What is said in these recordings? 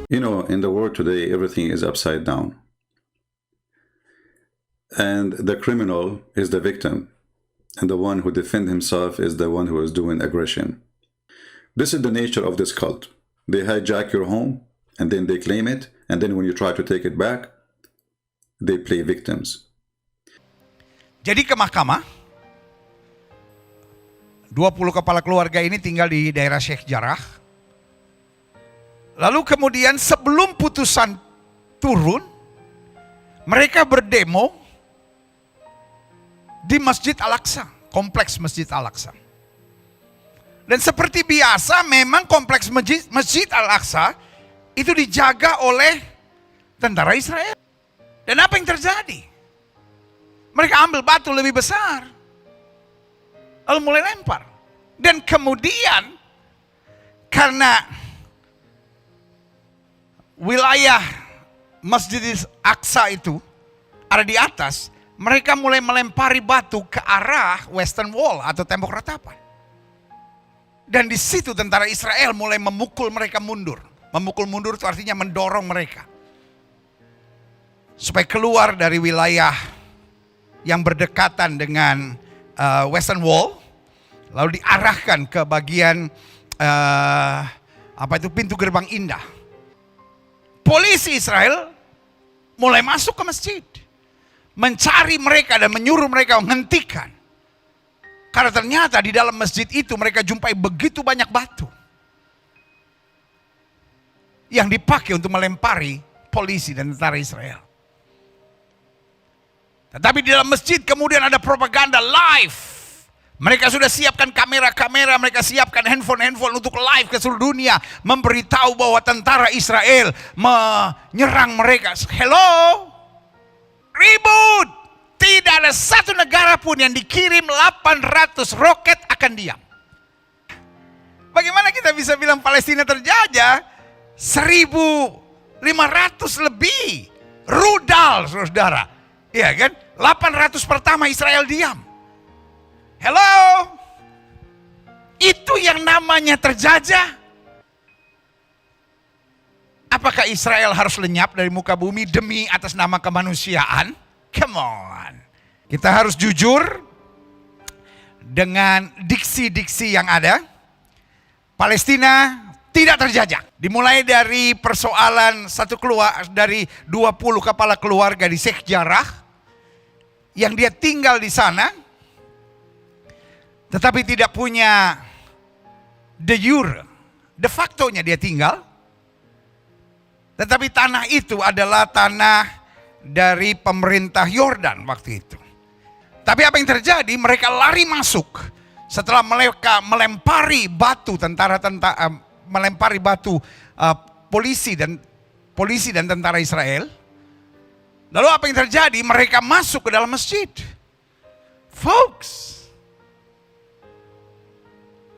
You know, in the world today, everything is upside down. And the criminal is the victim. And the one who defends himself is the one who is doing aggression. This is the nature of this cult. They hijack your home, and then they claim it. And then when you try to take it back, they play victims. Jadi ke mahkamah, 20 kepala keluarga ini tinggal di daerah Sheikh Jarrah. Lalu kemudian sebelum putusan turun, mereka berdemo di Masjid Al-Aqsa, kompleks Masjid Al-Aqsa. Dan seperti biasa memang kompleks Masjid Al-Aqsa itu dijaga oleh tentara Israel. Dan apa yang terjadi? Mereka ambil batu lebih besar, lalu mulai lempar. Dan kemudian karena wilayah Masjid Al-Aqsa itu ada di atas, mereka mulai melempari batu ke arah Western Wall atau tembok ratapan. Dan di situ tentara Israel mulai memukul mereka mundur. Memukul mundur itu artinya mendorong mereka supaya keluar dari wilayah yang berdekatan dengan Western Wall, lalu diarahkan ke bagian pintu gerbang indah. Polisi Israel mulai masuk ke masjid, mencari mereka dan menyuruh mereka menghentikan. Karena ternyata di dalam masjid itu mereka jumpai begitu banyak batu yang dipakai untuk melempari polisi dan tentara Israel. Tetapi di dalam masjid kemudian ada propaganda live. Mereka sudah siapkan kamera-kamera, mereka siapkan handphone-handphone untuk live ke seluruh dunia, memberitahu bahwa tentara Israel menyerang mereka. Hello? Ribut! Tidak ada satu negara pun yang dikirim 800 roket akan diam. Bagaimana kita bisa bilang Palestina terjajah? 1.500 lebih rudal, saudara. Iya kan? 800 pertama Israel diam. Hello? Itu yang namanya terjajah. Apakah Israel harus lenyap dari muka bumi demi atas nama kemanusiaan? Come on. Kita harus jujur dengan diksi-diksi yang ada. Palestina tidak terjajah. Dimulai dari persoalan dari 20 kepala keluarga di Sheikh Jarrah yang dia tinggal di sana, tetapi tidak punya de jure, de facto-nya dia tinggal. Tetapi tanah itu adalah tanah dari pemerintah Yordan waktu itu. Tapi apa yang terjadi? Mereka lari masuk setelah mereka melempari batu melempari batu polisi dan tentara Israel. Lalu apa yang terjadi? Mereka masuk ke dalam masjid. Folks,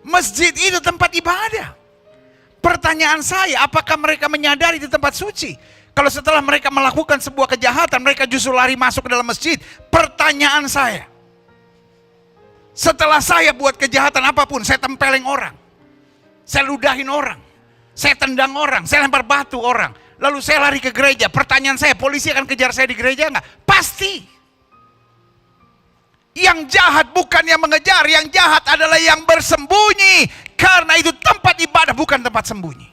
masjid itu tempat ibadah. Pertanyaan saya, apakah mereka menyadari itu tempat suci? Kalau setelah mereka melakukan sebuah kejahatan, mereka justru lari masuk ke dalam masjid. Pertanyaan saya, setelah saya buat kejahatan apapun, saya tempeleng orang, saya ludahin orang, saya tendang orang, saya lempar batu orang, lalu saya lari ke gereja. Pertanyaan saya, polisi akan kejar saya di gereja enggak? Pasti. Yang jahat bukan yang mengejar, yang jahat adalah yang bersembunyi. Karena itu tempat ibadah, bukan tempat sembunyi.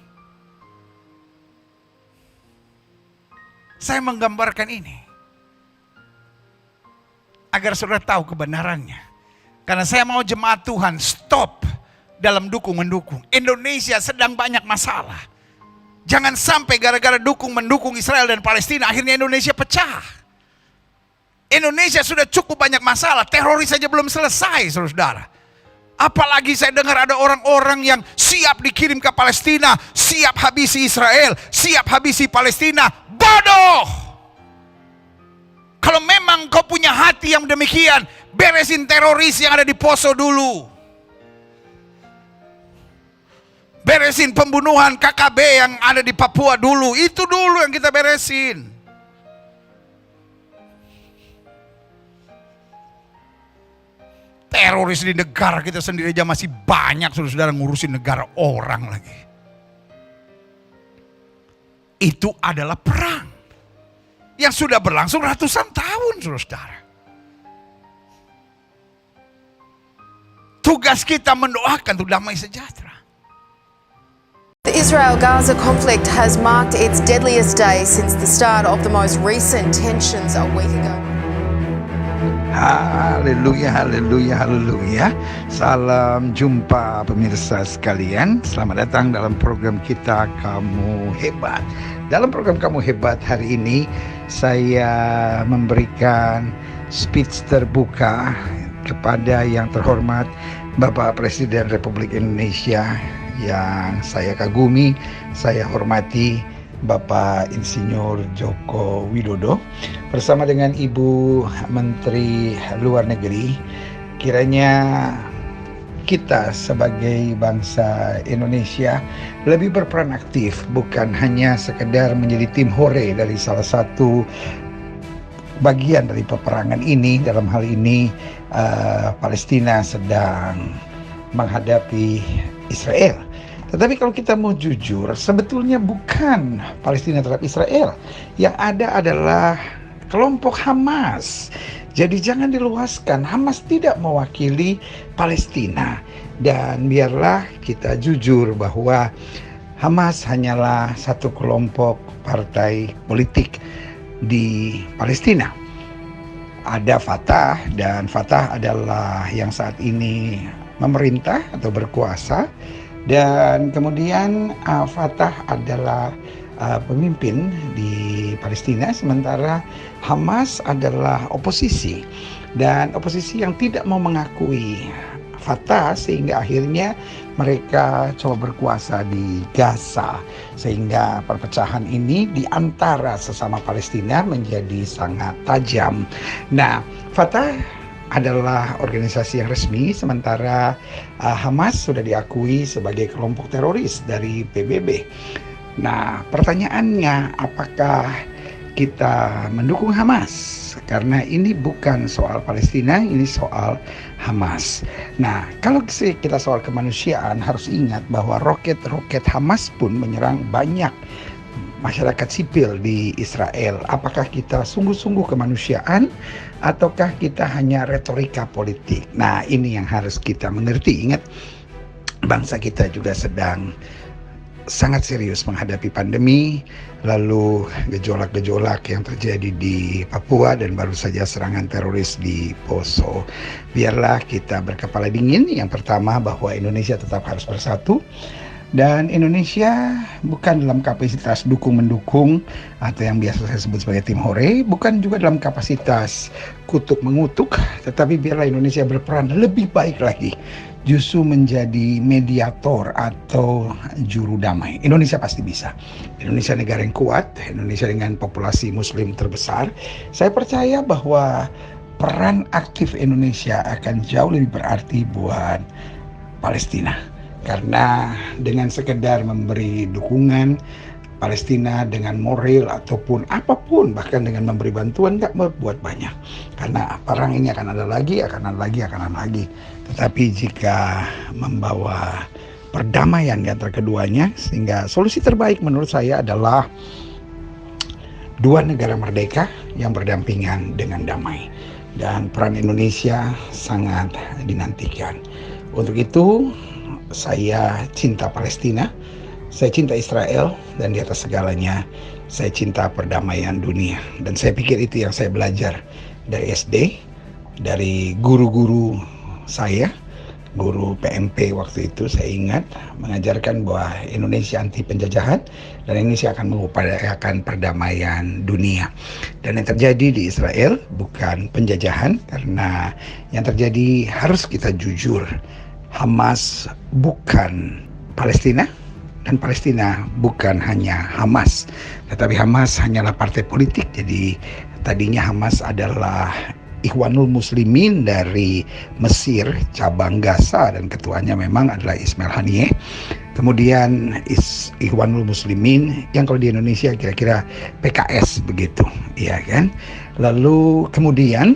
Saya menggambarkan ini agar saudara tahu kebenarannya. Karena saya mau jemaat Tuhan stop dalam dukung-mendukung. Indonesia sedang banyak masalah. Jangan sampai gara-gara mendukung Israel dan Palestina akhirnya Indonesia pecah. Indonesia sudah cukup banyak masalah, teroris saja belum selesai, saudara. Apalagi saya dengar ada orang-orang yang siap dikirim ke Palestina, siap habisi Israel, siap habisi Palestina. Bodoh! Kalau memang kau punya hati yang demikian, beresin teroris yang ada di Poso dulu. Beresin pembunuhan KKB yang ada di Papua dulu. Itu dulu yang kita beresin. Teroris di negara kita sendiri aja masih banyak, saudara-saudara, ngurusin negara orang lagi. Itu adalah perang yang sudah berlangsung ratusan tahun, saudara. Tugas kita mendoakan untuk damai sejahtera. The Israel-Gaza conflict has marked its deadliest day since the start of the most recent tensions a week ago. Haleluya, haleluya, haleluya. Salam jumpa pemirsa sekalian. Selamat datang dalam program kita Kamu Hebat. Dalam program Kamu Hebat hari ini saya memberikan speech terbuka kepada yang terhormat Bapak Presiden Republik Indonesia yang saya kagumi, saya hormati, Bapak Insinyur Joko Widodo bersama dengan Ibu Menteri Luar Negeri. Kiranya kita sebagai bangsa Indonesia lebih berperan aktif, bukan hanya sekedar menjadi tim hore dari salah satu bagian dari peperangan ini. Dalam hal ini Palestina sedang menghadapi Israel. Tetapi kalau kita mau jujur, sebetulnya bukan Palestina terhadap Israel. Yang ada adalah kelompok Hamas. Jadi jangan diluaskan, Hamas tidak mewakili Palestina. Dan biarlah kita jujur bahwa Hamas hanyalah satu kelompok partai politik di Palestina. Ada Fatah, dan Fatah adalah yang saat ini memerintah atau berkuasa. Dan kemudian Fatah adalah pemimpin di Palestina, sementara Hamas adalah oposisi. Dan oposisi yang tidak mau mengakui Fatah, sehingga akhirnya mereka coba berkuasa di Gaza. Sehingga perpecahan ini di antara sesama Palestina menjadi sangat tajam. Nah, Fatah adalah organisasi yang resmi, sementara Hamas sudah diakui sebagai kelompok teroris dari PBB. Nah, pertanyaannya, apakah kita mendukung Hamas? Karena ini bukan soal Palestina, ini soal Hamas. Nah, kalau kita soal kemanusiaan, harus ingat bahwa roket-roket Hamas pun menyerang banyak masyarakat sipil di Israel. Apakah kita sungguh-sungguh kemanusiaan ataukah kita hanya retorika politik? Nah, ini yang harus kita mengerti. Ingat, bangsa kita juga sedang sangat serius menghadapi pandemi, lalu gejolak-gejolak yang terjadi di Papua, dan baru saja serangan teroris di Poso. Biarlah kita berkepala dingin. Yang pertama, bahwa Indonesia tetap harus bersatu. Dan Indonesia bukan dalam kapasitas dukung-mendukung atau yang biasa saya sebut sebagai tim hore, bukan juga dalam kapasitas kutuk-mengutuk, tetapi biarlah Indonesia berperan lebih baik lagi, justru menjadi mediator atau juru damai. Indonesia pasti bisa. Indonesia negara yang kuat, Indonesia dengan populasi muslim terbesar. Saya percaya bahwa peran aktif Indonesia akan jauh lebih berarti buat Palestina. Karena dengan sekedar memberi dukungan Palestina dengan moral ataupun apapun, bahkan dengan memberi bantuan, nggak berbuat banyak. Karena perang ini akan ada lagi. Tetapi jika membawa perdamaian di antara keduanya, sehingga solusi terbaik menurut saya adalah dua negara merdeka yang berdampingan dengan damai. Dan peran Indonesia sangat dinantikan. Untuk itu, saya cinta Palestina, saya cinta Israel, dan di atas segalanya saya cinta perdamaian dunia. Dan saya pikir itu yang saya belajar dari SD, dari guru-guru saya, guru PMP waktu itu. Saya ingat mengajarkan bahwa Indonesia anti penjajahan dan Indonesia akan mengupayakan perdamaian dunia. Dan yang terjadi di Israel bukan penjajahan, karena yang terjadi, harus kita jujur, Hamas bukan Palestina, dan Palestina bukan hanya Hamas, tetapi Hamas hanyalah partai politik. Jadi tadinya Hamas adalah Ikhwanul Muslimin dari Mesir, cabang Gaza, dan ketuanya memang adalah Ismail Haniyeh. Kemudian Ikhwanul Muslimin yang kalau di Indonesia kira-kira PKS begitu, ya kan? Lalu kemudian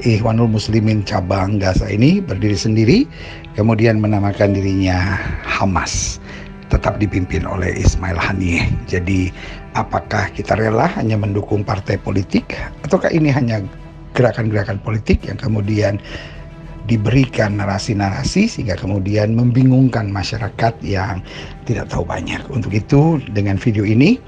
Ikhwanul Muslimin cabang Gaza ini berdiri sendiri, kemudian menamakan dirinya Hamas. tetap dipimpin oleh Ismail Haniyeh. Jadi apakah kita rela hanya mendukung partai politik, ataukah ini hanya gerakan-gerakan politik yang kemudian diberikan narasi-narasi sehingga kemudian membingungkan masyarakat yang tidak tahu banyak. Untuk itu, dengan video ini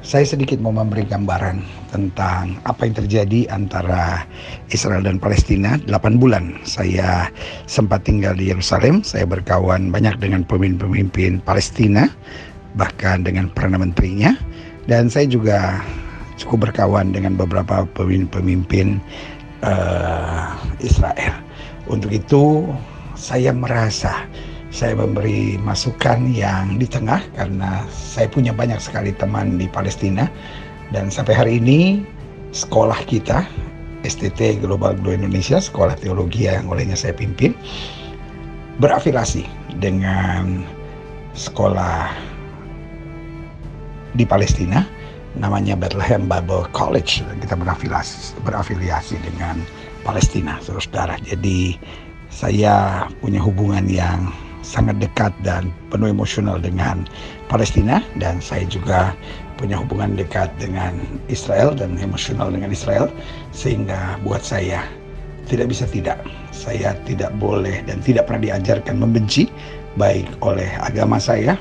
saya sedikit mau memberi gambaran tentang apa yang terjadi antara Israel dan Palestina. 8 bulan saya sempat tinggal di Yerusalem. Saya berkawan banyak dengan pemimpin-pemimpin Palestina, bahkan dengan Perdana Menterinya. Dan saya juga cukup berkawan dengan beberapa pemimpin Israel. Untuk itu saya merasa saya memberi masukan yang di tengah, karena saya punya banyak sekali teman di Palestina. Dan sampai hari ini sekolah kita, STT Global Glo Indonesia, sekolah teologi yang olehnya saya pimpin, berafiliasi dengan sekolah di Palestina, namanya Bethlehem Bible College. Dan kita berafiliasi dengan Palestina, saudara-saudara. Jadi saya punya hubungan yang sangat dekat dan penuh emosional dengan Palestina, dan saya juga punya hubungan dekat dengan Israel dan emosional dengan Israel, sehingga buat saya tidak bisa tidak. Saya tidak boleh dan tidak pernah diajarkan membenci, baik oleh agama saya,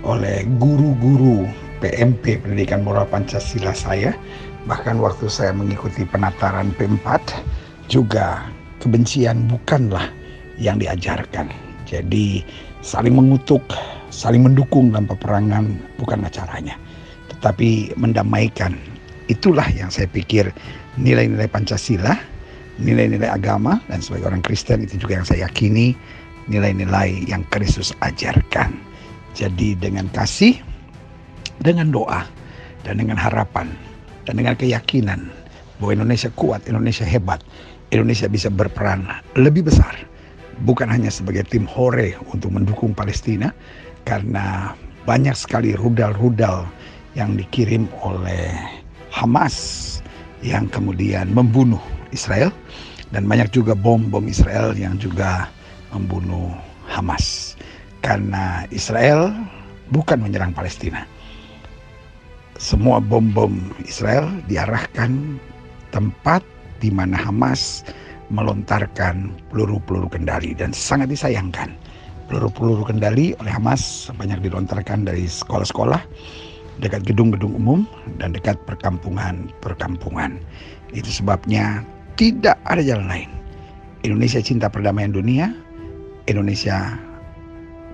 oleh guru-guru PMP, Pendidikan Moral Pancasila saya, bahkan waktu saya mengikuti penataran P4 juga kebencian bukanlah yang diajarkan. Jadi saling mengutuk, saling mendukung dalam peperangan bukanlah caranya, tetapi mendamaikan. Itulah yang saya pikir nilai-nilai Pancasila, nilai-nilai agama, dan sebagai orang Kristen itu juga yang saya yakini nilai-nilai yang Kristus ajarkan. Jadi dengan kasih, dengan doa, dan dengan harapan, dan dengan keyakinan bahwa Indonesia kuat, Indonesia hebat, Indonesia bisa berperan lebih besar, bukan hanya sebagai tim hore untuk mendukung Palestina, karena banyak sekali rudal-rudal yang dikirim oleh Hamas yang kemudian membunuh Israel, dan banyak juga bom-bom Israel yang juga membunuh Hamas. Karena Israel bukan menyerang Palestina. Semua bom-bom Israel diarahkan tempat di mana Hamas melontarkan peluru-peluru kendali, dan sangat disayangkan peluru-peluru kendali oleh Hamas banyak dilontarkan dari sekolah-sekolah, dekat gedung-gedung umum, dan dekat perkampungan-perkampungan. Itu sebabnya tidak ada jalan lain. Indonesia cinta perdamaian dunia. Indonesia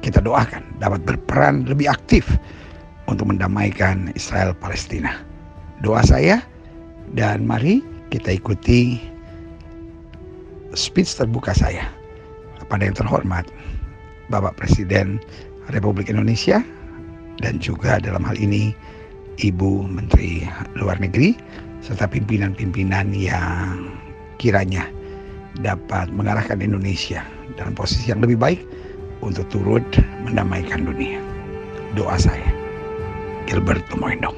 kita doakan dapat berperan lebih aktif untuk mendamaikan Israel Palestina. Doa saya, dan mari kita ikuti speech terbuka saya kepada yang terhormat Bapak Presiden Republik Indonesia, dan juga dalam hal ini Ibu Menteri Luar Negeri, serta pimpinan-pimpinan yang kiranya dapat mengarahkan Indonesia dalam posisi yang lebih baik untuk turut mendamaikan dunia. Doa saya, Gilbert Tumoindo.